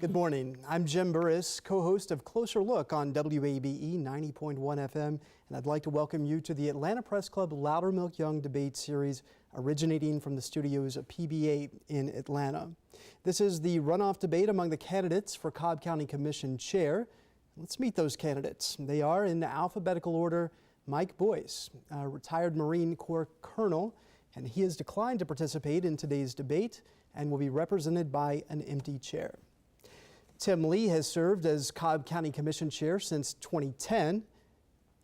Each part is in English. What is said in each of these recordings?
Good morning. I'm Jim Burris, co-host of Closer Look on WABE 90.1 FM, and I'd like to welcome you to the Atlanta Press Club Loudermilk Young debate series originating from the studios of PBA in Atlanta. This is the runoff debate among the candidates for Cobb County Commission Chair. Let's meet those candidates. They are, in alphabetical order, Mike Boyce, a retired Marine Corps colonel, and he has declined to participate in today's debate and will be represented by an empty chair. Tim Lee has served as Cobb County Commission Chair since 2010.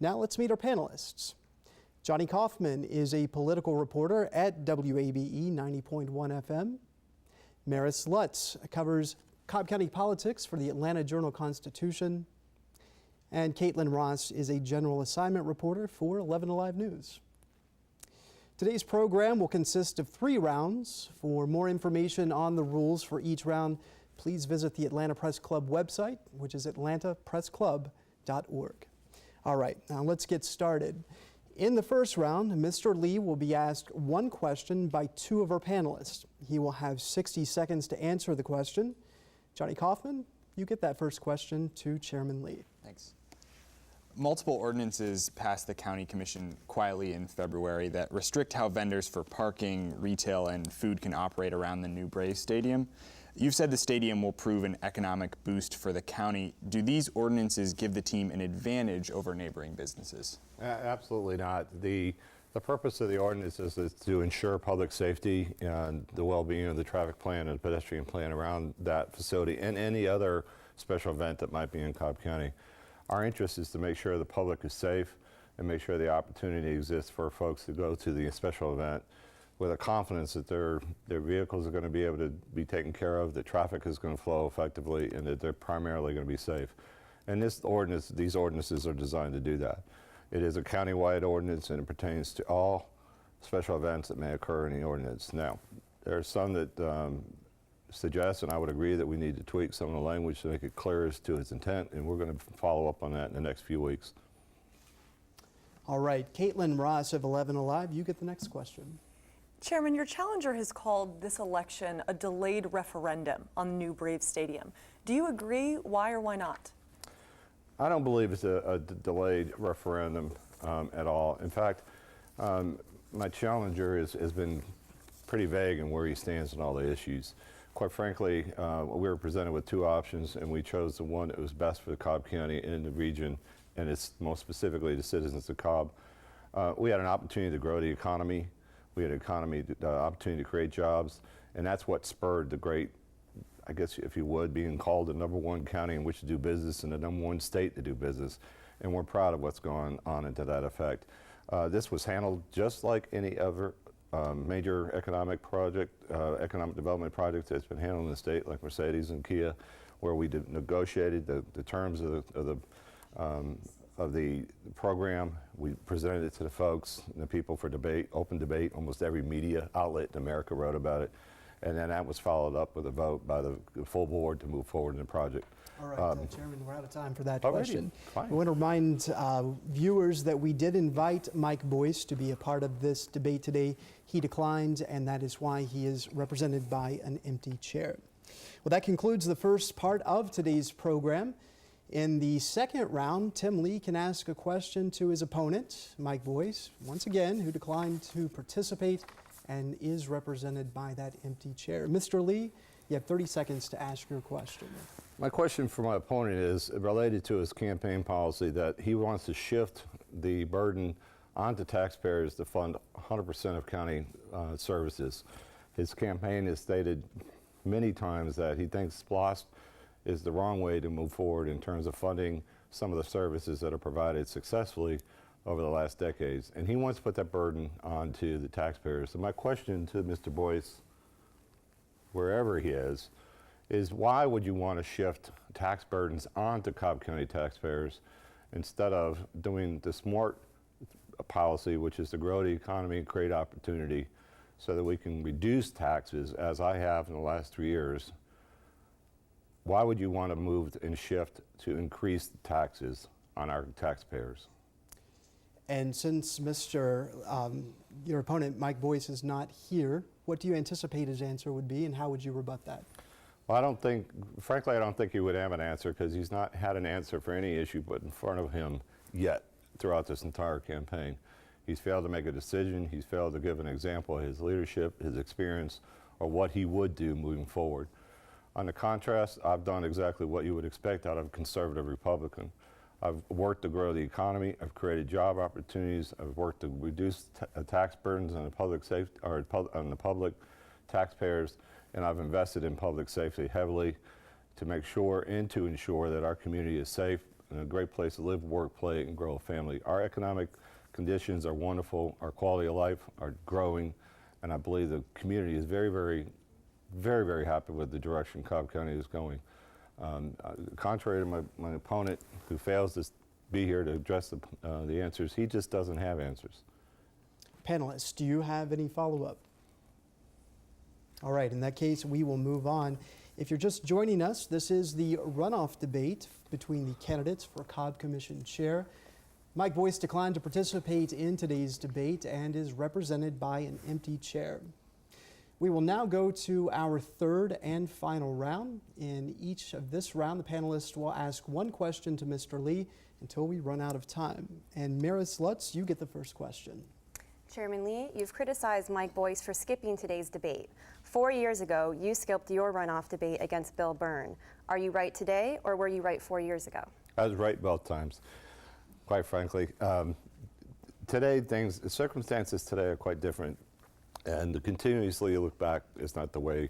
Now let's meet our panelists. Johnny Kaufman is a political reporter at WABE 90.1 FM. Maris Lutz covers Cobb County politics for the Atlanta Journal-Constitution. And Caitlin Ross is a general assignment reporter for 11 Alive News. Today's program will consist of 3 rounds. For more information on the rules for each round, please visit the Atlanta Press Club website, which is atlantapressclub.org. All right, now let's get started. In the first round, Mr. Lee will be asked one question by 2 of our panelists. He will have 60 seconds to answer the question. Johnny Kaufman, you get that first question to Chairman Lee. Thanks. Multiple ordinances passed the County Commission quietly in February that restrict how vendors for parking, retail, and food can operate around the new Braves Stadium. You've said the stadium will prove an economic boost for the county. Do these ordinances give the team an advantage over neighboring businesses? Absolutely not. The purpose of the ordinances is to ensure public safety and the well-being of the traffic plan and pedestrian plan around that facility and any other special event that might be in Cobb County. Our interest is to make sure the public is safe and make sure the opportunity exists for folks to go to the special event with a confidence that their vehicles are going to be able to be taken care of, that traffic is going to flow effectively, and that they're primarily going to be safe. And these ordinances are designed to do that. It is a countywide ordinance, and it pertains to all special events that may occur in the ordinance. Now, there are some that suggest, and I would agree, that we need to tweak some of the language to make it clear as to its intent, and we're going to follow up on that in the next few weeks. All right, Caitlin Ross of 11 Alive, you get the next question. Chairman, your challenger has called this election a delayed referendum on the new Braves Stadium. Do you agree? Why or why not? I don't believe it's a delayed referendum at all. In fact, my challenger has been pretty vague in where he stands on all the issues. Quite frankly, we were presented with 2 options, and we chose the one that was best for the Cobb County and the region, and it's most specifically the citizens of Cobb. We had an opportunity to grow the economy. We had an opportunity to create jobs, and that's what spurred the great, I guess if you would, being called the #1 county in which to do business and the #1 state to do business. And we're proud of what's going on into that effect. This was handled just like any other major economic development project that's been handled in the state, like Mercedes and Kia, where we negotiated the terms of the program. We presented it to the folks and the people for debate, open debate. Almost every media outlet in America wrote about it. And then that was followed up with a vote by the full board to move forward in the project. All right, Chairman, we're out of time for that already? question. Fine. I want to remind viewers that we did invite Mike Boyce to be a part of this debate today. He declined, and that is why he is represented by an empty chair. Well, that concludes the first part of today's program. In the second round, Tim Lee can ask a question to his opponent, Mike Boyce, once again, who declined to participate and is represented by that empty chair. Mr. Lee, you have 30 seconds to ask your question. My question for my opponent is related to his campaign policy that he wants to shift the burden onto taxpayers to fund 100% of county services. His campaign has stated many times that he thinks SPLOST is the wrong way to move forward in terms of funding some of the services that are provided successfully over the last decades. And he wants to put that burden onto the taxpayers. So my question to Mr. Boyce, wherever he is why would you want to shift tax burdens onto Cobb County taxpayers instead of doing the smart policy, which is to grow the economy and create opportunity so that we can reduce taxes, as I have in the last 3 years? Why would you want to move and shift to increase taxes on our taxpayers? And since your opponent, Mike Boyce, is not here, what do you anticipate his answer would be, and how would you rebut that? Well, frankly, I don't think he would have an answer because he's not had an answer for any issue put in front of him yet throughout this entire campaign. He's failed to make a decision. He's failed to give an example of his leadership, his experience, or what he would do moving forward. On the contrast, I've done exactly what you would expect out of a conservative Republican. I've worked to grow the economy. I've created job opportunities. I've worked to reduce tax burdens on the public safety or on the public taxpayers, and I've invested in public safety heavily to make sure and to ensure that our community is safe and a great place to live, work, play, and grow a family. Our economic conditions are wonderful. Our quality of life are growing, and I believe the community is very, very, very, very happy with the direction Cobb County is going. Contrary to my opponent, who fails to be here to address the answers, he just doesn't have answers. Panelists, do you have any follow-up? All right, in that case, we will move on. If you're just joining us, this is the runoff debate between the candidates for Cobb Commission Chair. Mike Boyce declined to participate in today's debate and is represented by an empty chair. We will now go to our third and final round. In each of this round, the panelists will ask one question to Mr. Lee until we run out of time. And Maris Lutz, you get the first question. Chairman Lee, you've criticized Mike Boyce for skipping today's debate. 4 years ago, you skipped your runoff debate against Bill Byrne. Are you right today, or were you right 4 years ago? I was right both times, quite frankly. Today, the circumstances today are quite different, and to continuously look back is not the way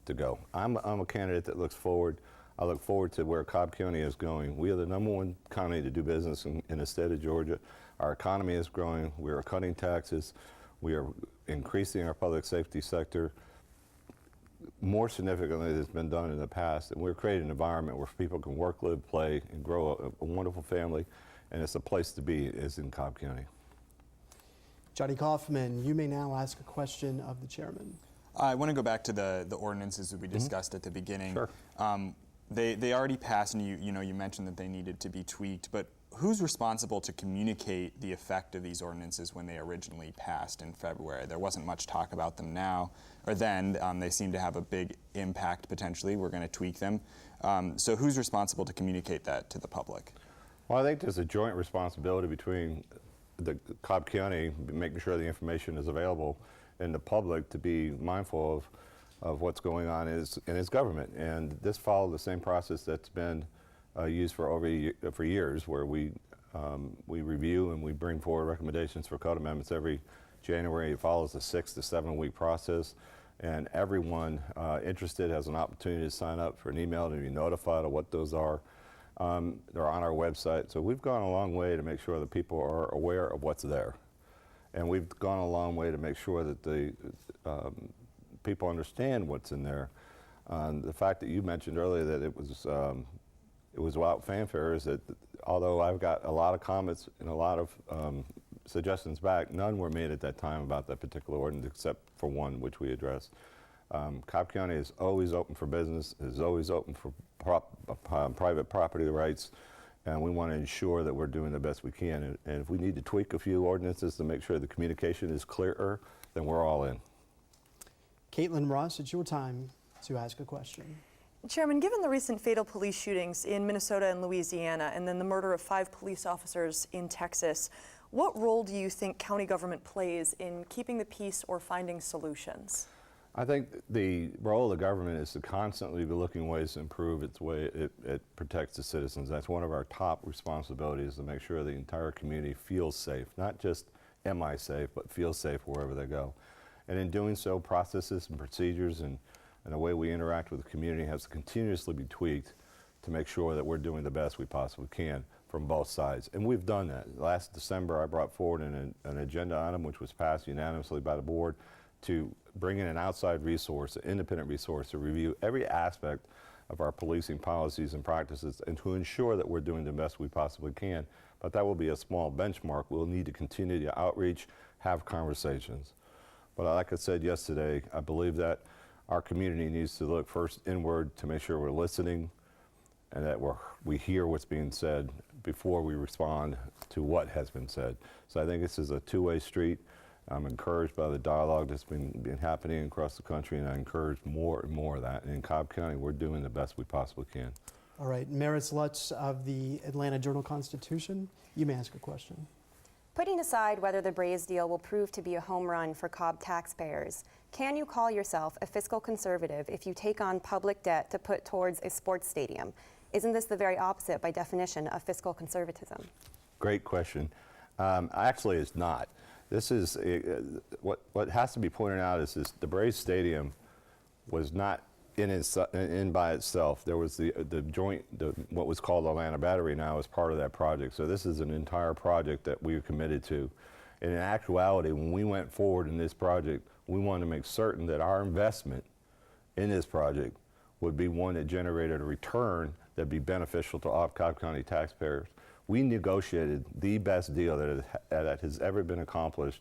to go. I'm a candidate that looks forward. I look forward to where Cobb County is going. We are the #1 county to do business in the state of Georgia. Our economy is growing. We are cutting taxes. We are increasing our public safety sector more significantly than has been done in the past. And we're creating an environment where people can work, live, play, and grow a wonderful family. And it's a place to be, is in Cobb County. Johnny Kaufman, you may now ask a question of the chairman. I want to go back to the ordinances that we discussed at the beginning. Sure. They already passed, and you mentioned that they needed to be tweaked, but who's responsible to communicate the effect of these ordinances when they originally passed in February? There wasn't much talk about them now, or then. They seem to have a big impact potentially. We're going to tweak them. So who's responsible to communicate that to the public? Well, I think there's a joint responsibility between the Cobb County, making sure the information is available, and the public to be mindful of what's going on in its government. And this followed the same process that's been used for years, where we review and we bring forward recommendations for code amendments every January. It follows a 6 to 7 week process, and everyone interested has an opportunity to sign up for an email to be notified of what those are. They're on our website. So we've gone a long way to make sure that people are aware of what's there. And we've gone a long way to make sure that the people understand what's in there. The fact that you mentioned earlier that it was without fanfare is that although I've got a lot of comments and a lot of suggestions back, none were made at that time about that particular ordinance except for one, which we addressed. Cobb County is always open for business, is always open for private property rights, and we want to ensure that we're doing the best we can. And if we need to tweak a few ordinances to make sure the communication is clearer, then we're all in. Caitlin Ross, it's your time to ask a question. Chairman, given the recent fatal police shootings in Minnesota and Louisiana, and then the murder of 5 police officers in Texas, what role do you think county government plays in keeping the peace or finding solutions? I think the role of the government is to constantly be looking ways to improve its way it protects the citizens. That's one of our top responsibilities, to make sure the entire community feels safe. Not just am I safe, but feel safe wherever they go. And in doing so, processes and procedures and the way we interact with the community has to continuously be tweaked to make sure that we're doing the best we possibly can from both sides. And we've done that. Last December, I brought forward an agenda item which was passed unanimously by the board to bring in an outside resource, an independent resource, to review every aspect of our policing policies and practices and to ensure that we're doing the best we possibly can. But that will be a small benchmark. We'll need to continue to outreach, have conversations. But like I said yesterday, I believe that our community needs to look first inward to make sure we're listening and that we hear what's being said before we respond to what has been said. So I think this is a two-way street, I'm encouraged by the dialogue that's been happening across the country, and I encourage more and more of that. And in Cobb County, we're doing the best we possibly can. All right, Maris Lutz of the Atlanta Journal-Constitution, you may ask a question. Putting aside whether the Braves deal will prove to be a home run for Cobb taxpayers, can you call yourself a fiscal conservative if you take on public debt to put towards a sports stadium? Isn't this the very opposite, by definition, of fiscal conservatism? Great question. Actually, it's not. This is what has to be pointed out is the Braves Stadium was not in by itself. There was the joint, what was called Atlanta Battery now as part of that project. So this is an entire project that we are committed to. And in actuality, when we went forward in this project, we wanted to make certain that our investment in this project would be one that generated a return that'd be beneficial to all Cobb County taxpayers. We negotiated the best deal that has ever been accomplished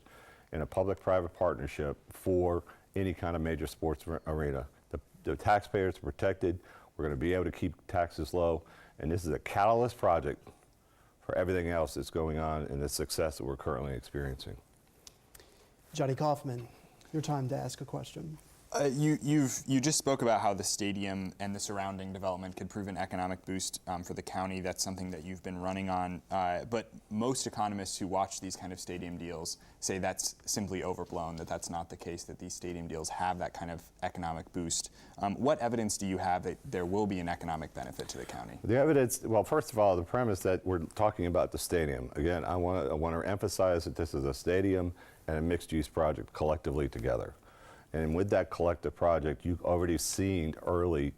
in a public-private partnership for any kind of major sports arena. The taxpayers are protected. We're going to be able to keep taxes low, and this is a catalyst project for everything else that's going on and the success that we're currently experiencing. Johnny Kaufman, your time to ask a question. You just spoke about how the stadium and the surrounding development could prove an economic boost for the county. That's something that you've been running on. But most economists who watch these kind of stadium deals say that's simply overblown, that that's not the case, that these stadium deals have that kind of economic boost. What evidence do you have that there will be an economic benefit to the county? The evidence, well, first of all, the premise that we're talking about the stadium. Again, I want to emphasize that this is a stadium and a mixed-use project collectively together. And with that collective project, you've already seen early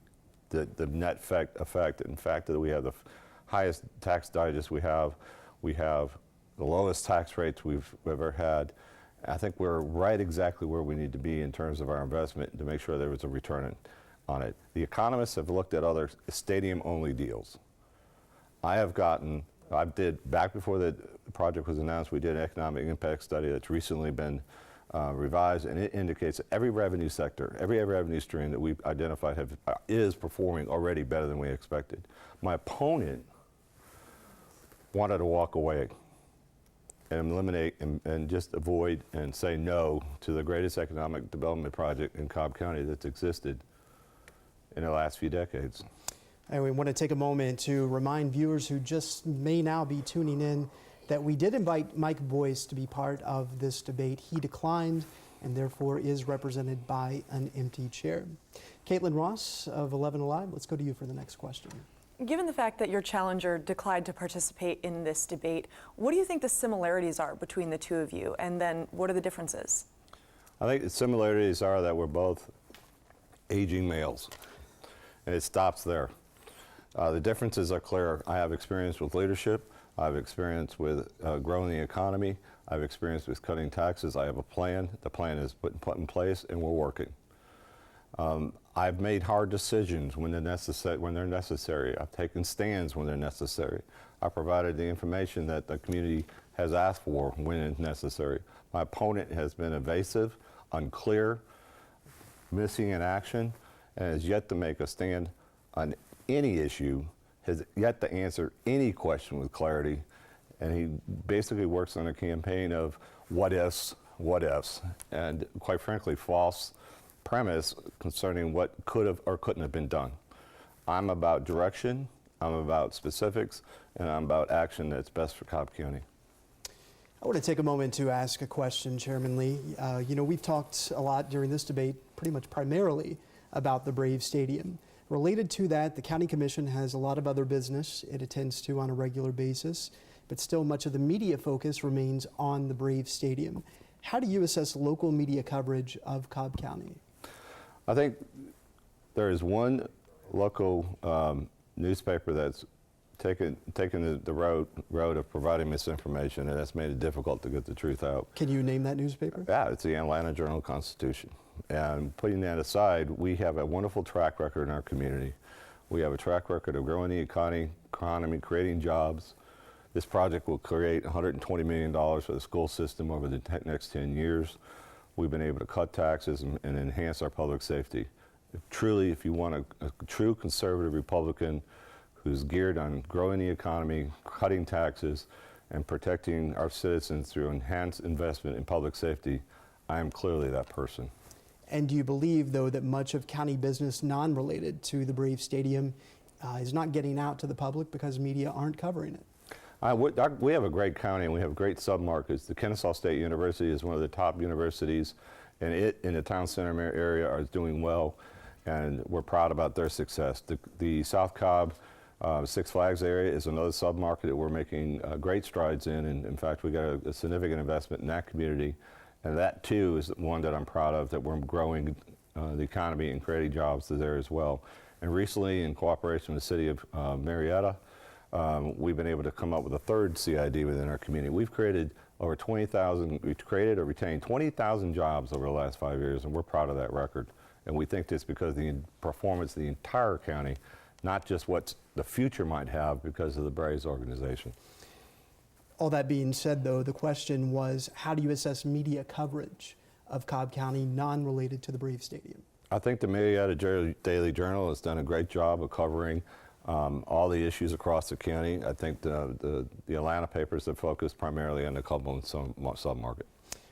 the net effect. In fact, that we have the highest tax digest we have the lowest tax rates we've ever had. I think we're right exactly where we need to be in terms of our investment to make sure there was a return on it. The economists have looked at other stadium-only deals. I did, back before the project was announced, we did an economic impact study that's recently been revised, and it indicates that every revenue sector, every revenue stream that we've identified is performing already better than we expected. My opponent wanted to walk away and eliminate and just avoid and say no to the greatest economic development project in Cobb County that's existed in the last few decades. And we want to take a moment to remind viewers who just may now be tuning in that we did invite Mike Boyce to be part of this debate. He declined and therefore is represented by an empty chair. Caitlin Ross of 11 Alive, let's go to you for the next question. Given the fact that your challenger declined to participate in this debate, what do you think the similarities are between the two of you? And then what are the differences? I think the similarities are that we're both aging males, and it stops there. The differences are clear. I have experience with leadership. I have experience with growing the economy. I have experience with cutting taxes. I have a plan. The plan is put in place, and we're working. I've made hard decisions when they're necessary. I've taken stands when they're necessary. I've provided the information that the community has asked for when it's necessary. My opponent has been evasive, unclear, missing in action, and has yet to make a stand on any issue, has yet to answer any question with clarity, and he basically works on a campaign of what ifs, and quite frankly, false premise concerning what could have or couldn't have been done. I'm about direction, I'm about specifics, and I'm about action that's best for Cobb County. I want to take a moment to ask a question, Chairman Lee. We've talked a lot during this debate, pretty much primarily about the Braves Stadium. Related to that, the County Commission has a lot of other business it attends to on a regular basis, but still much of the media focus remains on the Braves Stadium. How do you assess local media coverage of Cobb County? I think there is one local newspaper that's taken the road of providing misinformation, and that's made it difficult to get the truth out. Can you name that newspaper? Yeah, it's the Atlanta Journal-Constitution. And putting that aside, we have a wonderful track record in our community. We have a track record of growing the economy, creating jobs. This project will create $120 million for the school system over the next 10 years. We've been able to cut taxes and enhance our public safety. If you want a true conservative Republican who's geared on growing the economy, cutting taxes, and protecting our citizens through enhanced investment in public safety, I am clearly that person. And do you believe, though, that much of county business non-related to the Brave Stadium is not getting out to the public because media aren't covering it? We have a great county and we have great submarkets. The Kennesaw State University is one of the top universities, and it in the town center area is doing well, and we're proud about their success. The South Cobb Six Flags area is another submarket that we're making great strides in, and in fact we got a significant investment in that community, and that too is one that I'm proud of, that we're growing the economy and creating jobs there as well. And recently, in cooperation with the city of Marietta, we've been able to come up with a third CID within our community. We've created over 20,000, we've created or retained 20,000 jobs over the last 5 years, and we're proud of that record. And we think this because of the performance of the entire county, not just what the future might have because of the Braves organization. All that being said, though, the question was, how do you assess media coverage of Cobb County non-related to the Brave Stadium? I think the Marietta Daily Journal has done a great job of covering all the issues across the county. I think the Atlanta papers have focused primarily on the Cumberland submarket.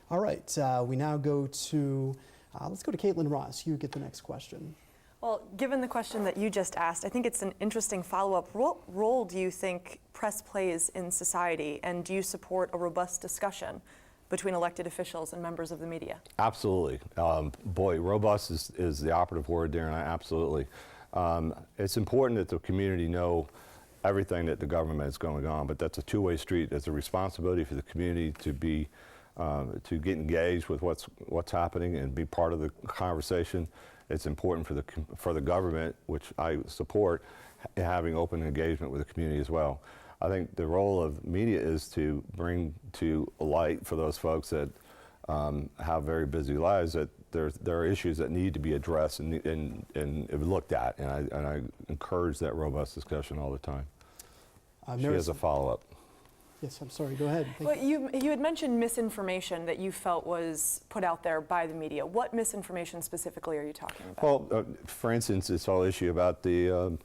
All right, we now go to, let's go to Caitlin Ross. You get the next question. Well, given the question that you just asked, I think it's an interesting follow-up. What role do you think press plays in society, and do you support a robust discussion between elected officials and members of the media? Absolutely. Boy, robust is the operative word there, and absolutely. It's important that the community know everything that the government is going on, but that's a two-way street. It's a responsibility for the community to be to get engaged with what's happening and be part of the conversation. It's important for the government, which I support, having open engagement with the community as well. I think the role of media is to bring to light for those folks that have very busy lives that there are issues that need to be addressed and looked at, and I encourage that robust discussion all the time. She has a follow-up. Yes, I'm sorry, go ahead. Well, you had mentioned misinformation that you felt was put out there by the media. What misinformation specifically are you talking about? Well, for instance, this whole issue about the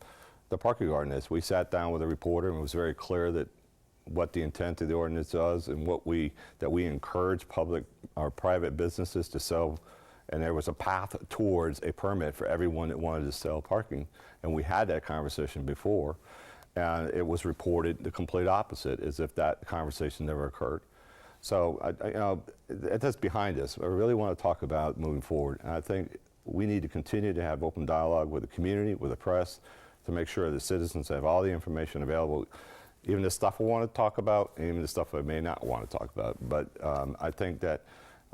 parking ordinance. We sat down with a reporter and it was very clear that what the intent of the ordinance was and that we encourage public or private businesses to sell, and there was a path towards a permit for everyone that wanted to sell parking. And we had that conversation before. And it was reported the complete opposite, as if that conversation never occurred. So, that's behind us. I really want to talk about moving forward. And I think we need to continue to have open dialogue with the community, with the press, to make sure that citizens have all the information available, even the stuff we want to talk about, and even the stuff I may not want to talk about. But I think that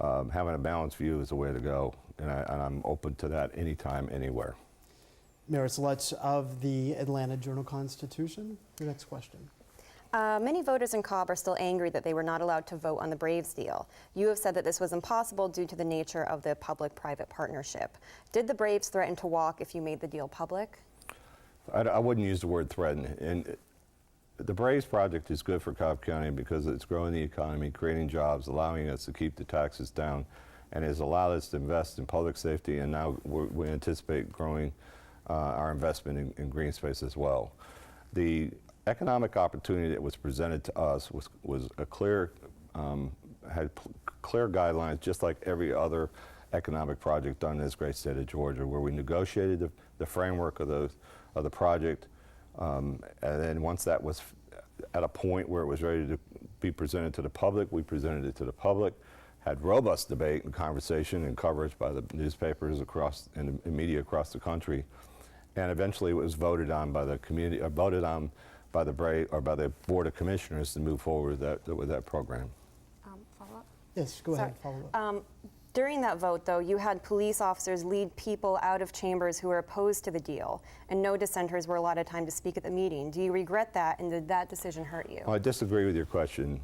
having a balanced view is the way to go, and I'm open to that anytime, anywhere. Maris Lutz of the Atlanta Journal-Constitution. Your next question. Many voters in Cobb are still angry that they were not allowed to vote on the Braves deal. You have said that this was impossible due to the nature of the public-private partnership. Did the Braves threaten to walk if you made the deal public? I wouldn't use the word threaten. And the Braves project is good for Cobb County because it's growing the economy, creating jobs, allowing us to keep the taxes down, and has allowed us to invest in public safety, and now we anticipate growing our investment in green space as well. The economic opportunity that was presented to us was a clear, had clear guidelines, just like every other economic project done in this great state of Georgia, where we negotiated the framework of the project, and then once that was at a point where it was ready to be presented to the public, we presented it to the public, had robust debate and conversation and coverage by the newspapers across and the media across the country, and eventually it was voted on by the community, or voted on by the Board of Commissioners to move forward with that program. Follow up? Yes, go ahead, follow up. During that vote, though, you had police officers lead people out of chambers who were opposed to the deal, and no dissenters were allotted time to speak at the meeting. Do you regret that, and did that decision hurt you? I disagree with your question.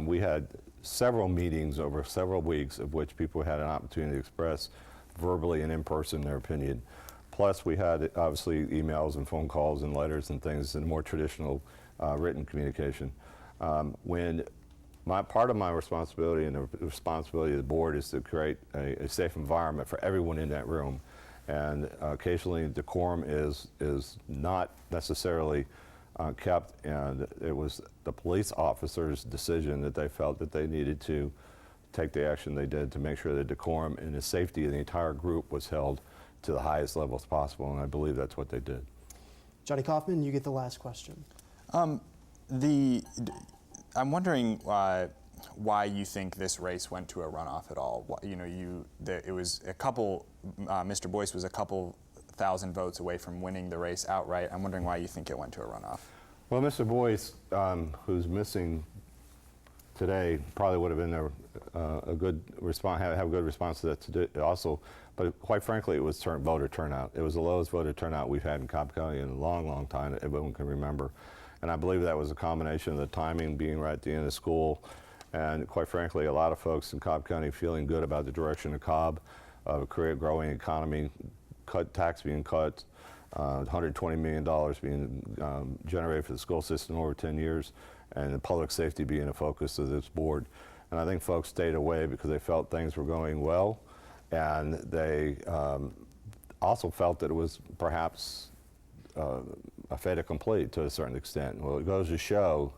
We had several meetings over several weeks of which people had an opportunity to express verbally and in person their opinion. Plus, we had obviously emails and phone calls and letters and things and more traditional written communication. Part of my responsibility and the responsibility of the board is to create a safe environment for everyone in that room. And occasionally decorum is not necessarily kept, and it was the police officers' decision that they felt that they needed to take the action they did to make sure that decorum and the safety of the entire group was held to the highest levels possible, and I believe that's what they did. Johnny Kaufman, you get the last question. I'm wondering why you think this race went to a runoff at all. It was a couple. Mr. Boyce was a couple thousand votes away from winning the race outright. I'm wondering why you think it went to a runoff. Well, Mr. Boyce, who's missing today, probably would have been there a good response, have a good response to that today also. But quite frankly, it was voter turnout. It was the lowest voter turnout we've had in Cobb County in a long, long time that everyone can remember. And I believe that was a combination of the timing being right at the end of school, and quite frankly, a lot of folks in Cobb County feeling good about the direction of Cobb, of a growing economy, tax being cut, $120 million being generated for the school system over 10 years, and public safety being a focus of this board. And I think folks stayed away because they felt things were going well, and they also felt that it was perhaps a fait accompli to a certain extent. Well, it goes to show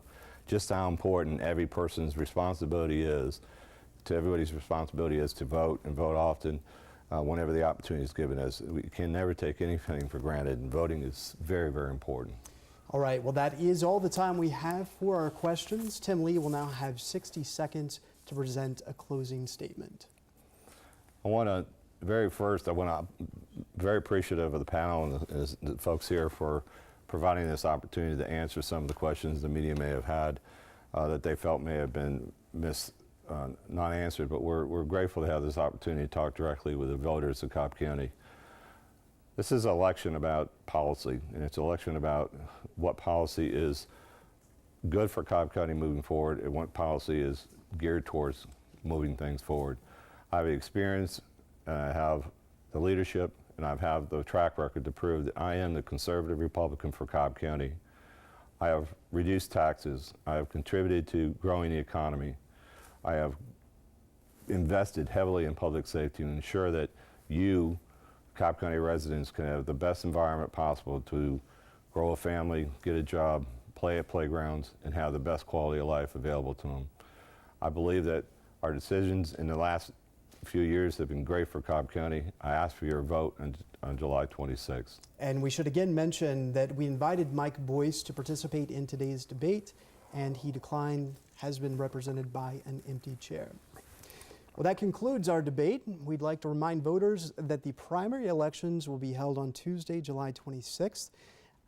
just how important every person's responsibility is, everybody's responsibility is to vote, and vote often whenever the opportunity is given us. We can never take anything for granted, and voting is very, very important. All right, well, that is all the time we have for our questions. Tim Lee will now have 60 seconds to present a closing statement. I want to, very appreciative of the panel and the folks here for providing this opportunity to answer some of the questions the media may have had that they felt may have been not answered, but we're grateful to have this opportunity to talk directly with the voters of Cobb County. This is an election about policy, and it's an election about what policy is good for Cobb County moving forward and what policy is geared towards moving things forward. I have the experience, and I have the leadership, and I have the track record to prove that I am the conservative Republican for Cobb County. I have reduced taxes. I have contributed to growing the economy. I have invested heavily in public safety to ensure that you, Cobb County residents, can have the best environment possible to grow a family, get a job, play at playgrounds, and have the best quality of life available to them. I believe that our decisions in the last few years have been great for Cobb County. I ask for your vote on July 26th. And we should again mention that we invited Mike Boyce to participate in today's debate, and he declined, has been represented by an empty chair. Well, that concludes our debate. We'd like to remind voters that the primary elections will be held on Tuesday, July 26th.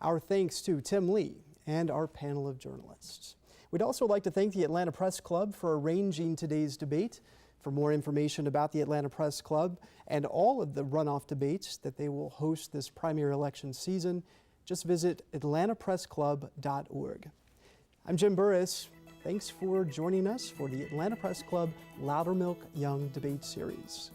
Our thanks to Tim Lee and our panel of journalists. We'd also like to thank the Atlanta Press Club for arranging today's debate. For more information about the Atlanta Press Club and all of the runoff debates that they will host this primary election season, just visit atlantapressclub.org. I'm Jim Burris. Thanks for joining us for the Atlanta Press Club Loudermilk Young Debate Series.